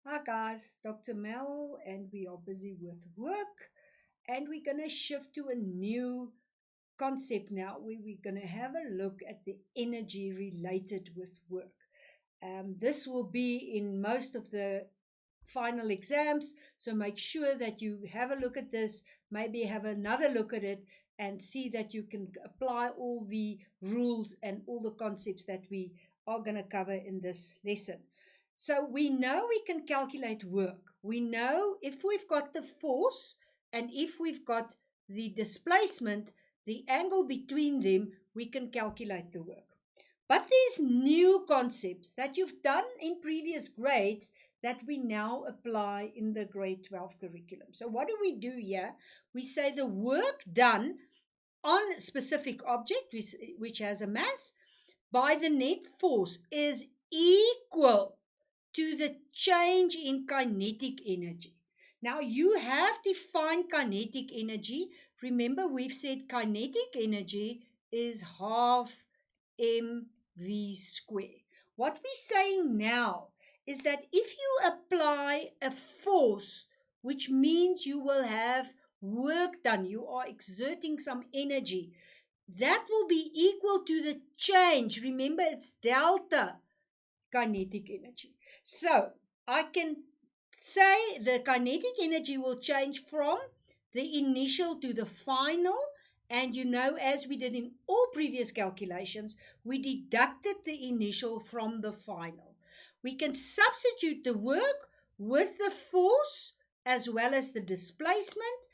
Hi guys, Dr. Mel, and we are busy with work, and we're going to shift to a new concept now where we're going to have a look at the energy related with work. This will be in most of the final exams, so make sure that you have a look at this, maybe have another look at it, and see that you can apply all the rules and all the concepts that we are going to cover in this lesson. So we know we can calculate work. We know if we've got the force and if we've got the displacement, the angle between them, we can calculate the work. But there's new concepts that you've done in previous grades that we now apply in the grade 12 curriculum. So what do we do here? We say the work done on a specific object which has a mass by the net force is equal to the change in kinetic energy. Now, you have defined kinetic energy. Remember, we've said kinetic energy is half mv squared. What we're saying now is that if you apply a force, which means you will have work done, you are exerting some energy, that will be equal to the change. Remember, it's delta kinetic energy. So I can say the kinetic energy will change from the initial to the final. And as we did in all previous calculations, we deducted the initial from the final. We can substitute the work with the force as well as the displacement,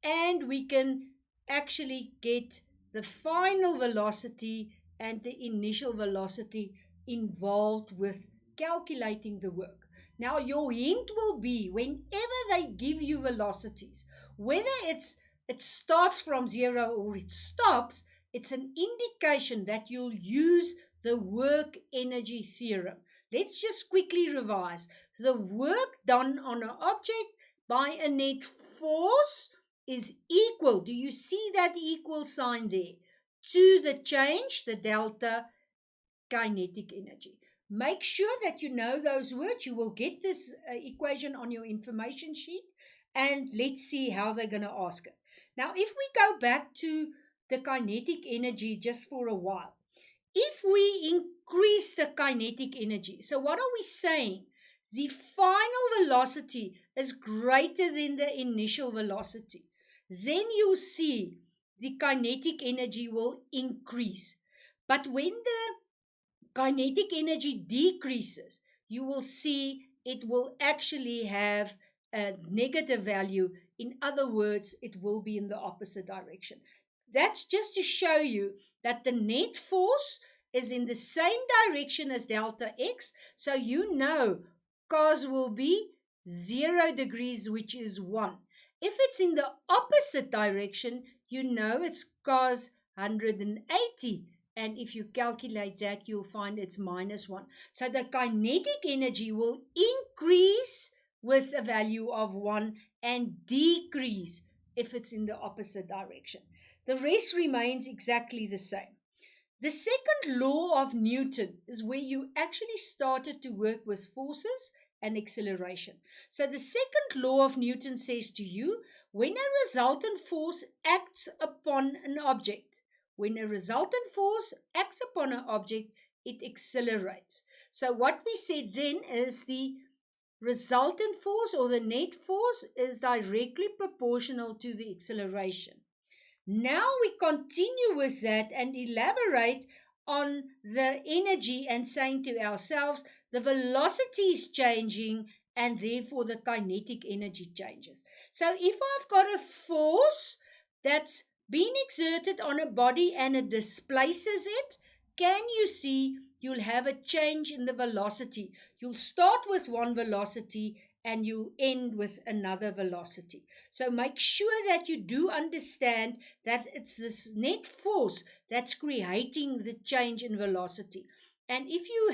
and we can actually get the final velocity and the initial velocity involved with calculating the work. Now, your hint will be whenever they give you velocities, whether it starts from zero or it stops, it's an indication that you'll use the work energy theorem. Let's just quickly revise. The work done on an object by a net force is equal. Do you see that equal sign there? To the change, the delta kinetic energy. Make sure that you know those words. You will get this equation on your information sheet, and let's see how they're going to ask it. Now, if we go back to the kinetic energy just for a while, if we increase the kinetic energy, so what are we saying? The final velocity is greater than the initial velocity. Then you'll see the kinetic energy will increase. But when the kinetic energy decreases, you will see it will actually have a negative value. In other words, it will be in the opposite direction. That's just to show you that the net force is in the same direction as delta x. So cos will be 0 degrees, which is 1. If it's in the opposite direction, it's cos 180. And if you calculate that, you'll find it's -1. So the kinetic energy will increase with a value of 1 and decrease if it's in the opposite direction. The rest remains exactly the same. The second law of Newton is where you actually started to work with forces and acceleration. So the second law of Newton says to you, when a resultant force acts upon an object, when a resultant force acts upon an object, it accelerates. So what we said then is the resultant force or the net force is directly proportional to the acceleration. Now we continue with that and elaborate on the energy and saying to ourselves, the velocity is changing and therefore the kinetic energy changes. So if I've got a force that's being exerted on a body and it displaces it, can you see you'll have a change in the velocity? You'll start with one velocity and you'll end with another velocity. So make sure that you do understand that it's this net force that's creating the change in velocity. And if you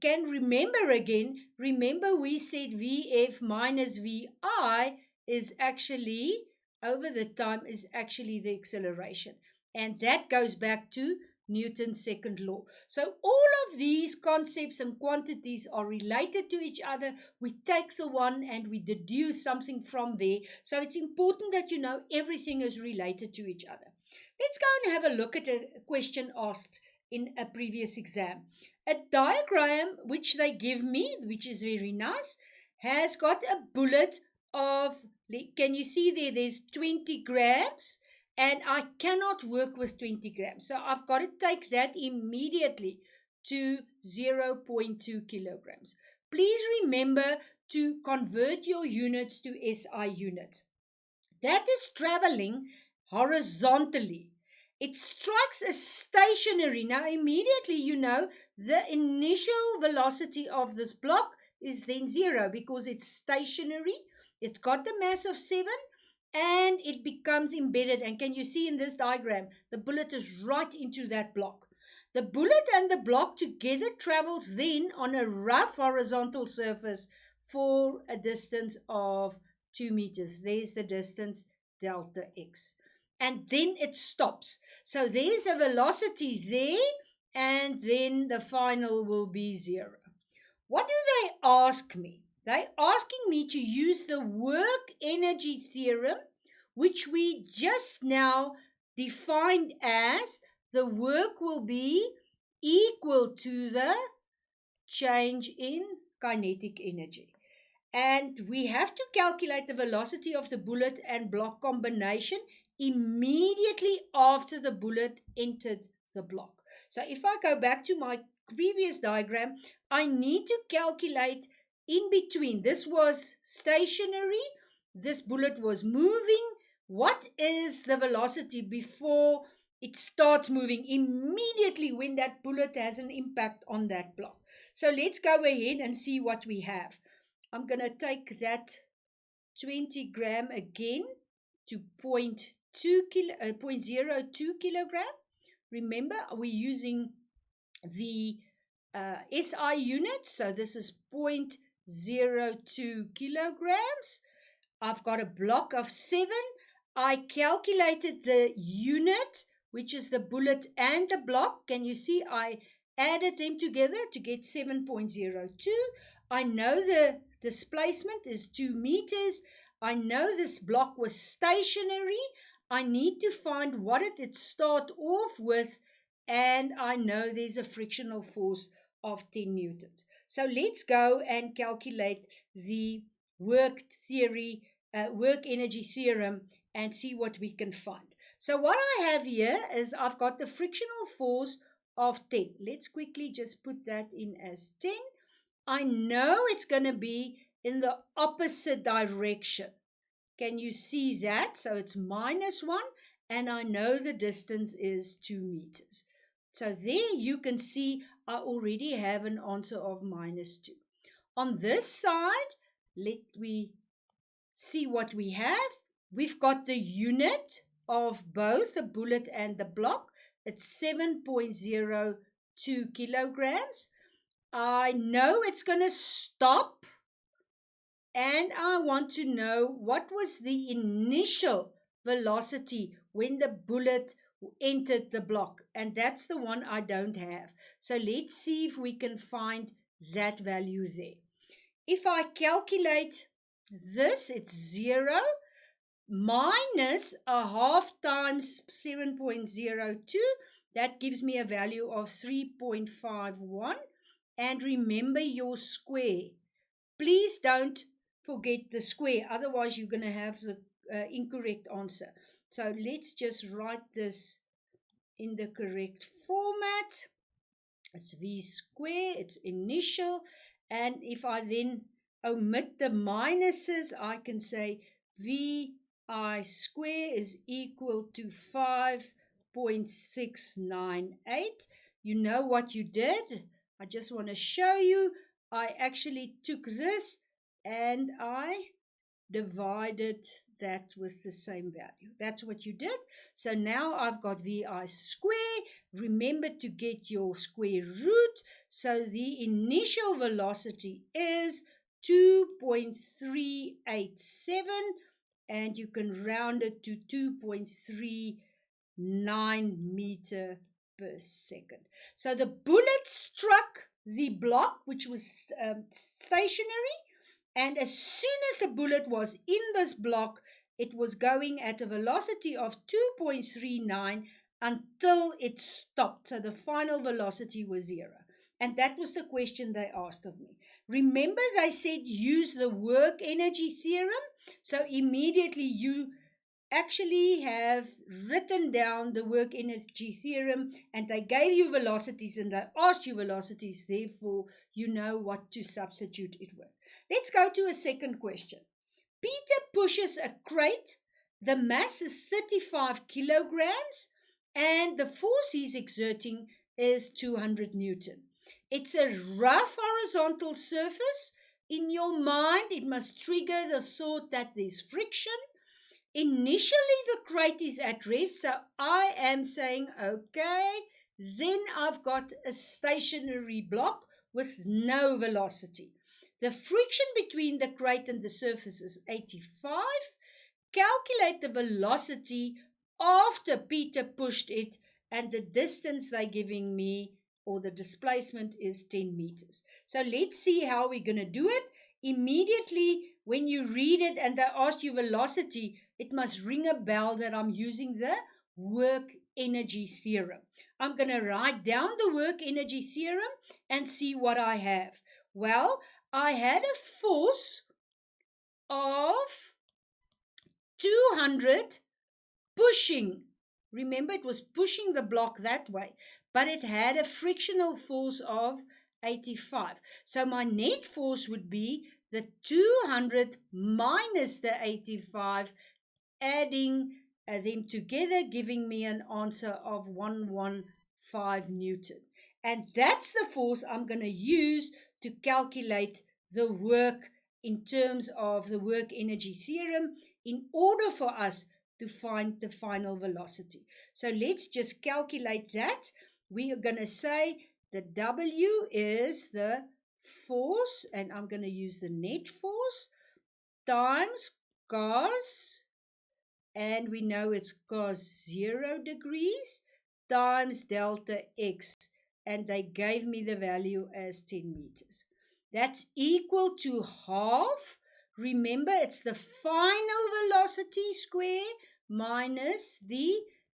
can remember again, remember we said Vf minus Vi is actually, over the time, is actually the acceleration. And that goes back to Newton's second law. So all of these concepts and quantities are related to each other. We take the one and we deduce something from there. So it's important that you know everything is related to each other. Let's go and have a look at a question asked in a previous exam. A diagram which they give me, which is very nice, has got a bullet of, can you see there, there's 20 grams, and I cannot work with 20 grams. So I've got to take that immediately to 0.2 kilograms. Please remember to convert your units to SI units. That is traveling horizontally. It strikes a stationary. Now, immediately you know the initial velocity of this block is then 0 because it's stationary. It's got the mass of 7 and it becomes embedded. And can you see in this diagram, the bullet is right into that block. The bullet and the block together travels then on a rough horizontal surface for a distance of 2 meters. There's the distance delta x. And then it stops. So there's a velocity there, and then the final will be 0. What do they ask me? They're asking me to use the work energy theorem, which we just now defined as the work will be equal to the change in kinetic energy. And we have to calculate the velocity of the bullet and block combination immediately after the bullet entered the block. So if I go back to my previous diagram, I need to calculate in between. This was stationary, this bullet was moving. What is the velocity before it starts moving immediately when that bullet has an impact on that block? So let's go ahead and see what we have. I'm going to take that 20 gram again to 0.02 kilogram. Remember, we're using the SI unit, so this is 0.02 kilograms. I've got a block of 7. I calculated the unit, which is the bullet and the block. Can you see I added them together to get 7.02. I know the displacement is 2 meters. I know this block was stationary. I need to find what did it start off with, and I know there's a frictional force of 10 newtons. So let's go and calculate the work energy theorem and see what we can find. So what I have here is I've got the frictional force of 10. Let's quickly just put that in as 10. I know it's going to be in the opposite direction. Can you see that? So it's -1, and I know the distance is 2 meters. So there you can see I already have an answer of -2. On this side, let me see what we have. We've got the unit of both the bullet and the block. It's 7.02 kilograms. I know it's going to stop, and I want to know what was the initial velocity when the bullet entered the block, and that's the one I don't have. So let's see if we can find that value there. If I calculate this, it's 0 minus a half times 7.02. That gives me a value of 3.51. And remember your square. Please don't forget the square, otherwise you're going to have the incorrect answer. So let's just write this in the correct format. It's v square, it's initial, and if I then omit the minuses, I can say vi square is equal to 5.698. You know what you did? I just want to show you. I actually took this and I divided that with the same value. That's what you did. So now I've got vi square. Remember to get your square root. So the initial velocity is 2.387, and you can round it to 2.39 meter per second. So the bullet struck the block, which was stationary, and as soon as the bullet was in this block, it was going at a velocity of 2.39 until it stopped. So the final velocity was 0. And that was the question they asked of me. Remember, they said use the work energy theorem. So immediately you actually have written down the work energy theorem, and they gave you velocities and they asked you velocities. Therefore, you know what to substitute it with. Let's go to a second question. Peter pushes a crate. The mass is 35 kilograms and the force he's exerting is 200 Newton. It's a rough horizontal surface. In your mind, it must trigger the thought that there's friction. Initially, the crate is at rest, so I am saying, okay, then I've got a stationary block with no velocity. The friction between the crate and the surface is 85. Calculate the velocity after Peter pushed it, and the distance they're giving me, or the displacement, is 10 meters. So let's see how we're going to do it. Immediately, when you read it and they ask you velocity, it must ring a bell that I'm using the work energy theorem. I'm going to write down the work energy theorem and see what I have. Well, I had a force of 200 pushing. Remember, it was pushing the block that way, but it had a frictional force of 85. So my net force would be the 200 minus the 85, adding them together, giving me an answer of 115 Newton. And that's the force I'm going to use to calculate the work in terms of the work energy theorem in order for us to find the final velocity. So let's just calculate that. We are going to say the W is the force, and I'm going to use the net force, times cos, and we know it's cos 0 degrees, times delta x, and they gave me the value as 10 meters. That's equal to half. Remember, it's the final velocity square minus the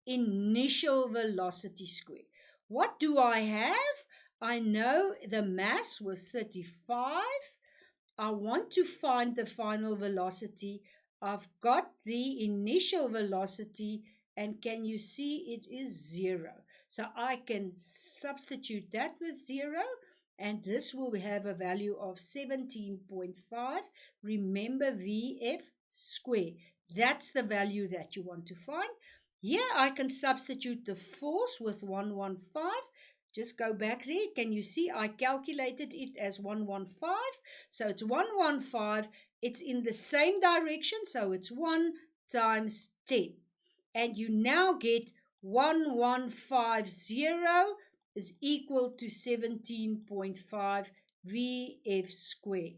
initial velocity square. What do I have? I know the mass was 35. I want to find the final velocity. I've got the initial velocity, and can you see it is 0? So I can substitute that with 0, and this will have a value of 17.5. Remember, VF square. That's the value that you want to find. Here I can substitute the force with 115. Just go back there. Can you see I calculated it as 115? So it's 115. It's in the same direction, so it's 1 times 10. And you now get 1150 is equal to 17.5 VF square.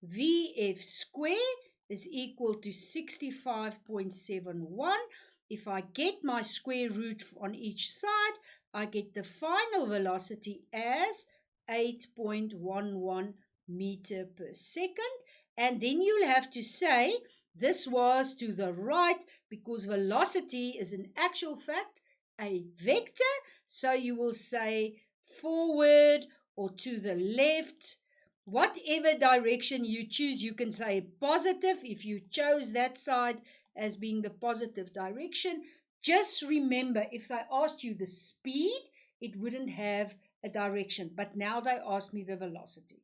VF square is equal to 65.71. If I get my square root on each side, I get the final velocity as 8.11 meter per second. And then you'll have to say this was to the right, because velocity is in actual fact a vector. So you will say forward or to the left. Whatever direction you choose, you can say positive if you chose that side as being the positive direction. Just remember, if they asked you the speed, it wouldn't have a direction. But now they asked me the velocity.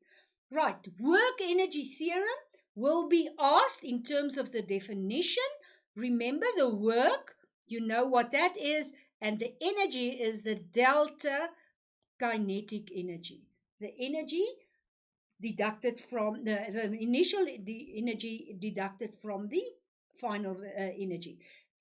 Right, work energy theorem will be asked in terms of the definition. Remember the work, you know what that is, and the energy is the delta kinetic energy. The energy deducted from the initial energy deducted from the final energy.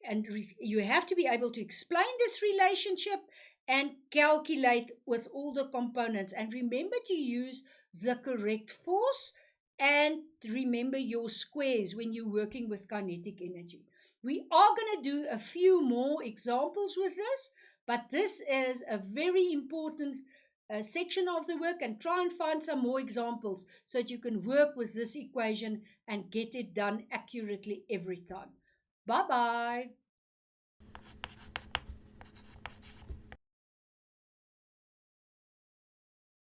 And you have to be able to explain this relationship and calculate with all the components. And remember to use the correct force, and remember your squares when you're working with kinetic energy. We are going to do a few more examples with this, But this is a very important section of the work, and try and find some more examples so that you can work with this equation and get it done accurately every time. Bye bye.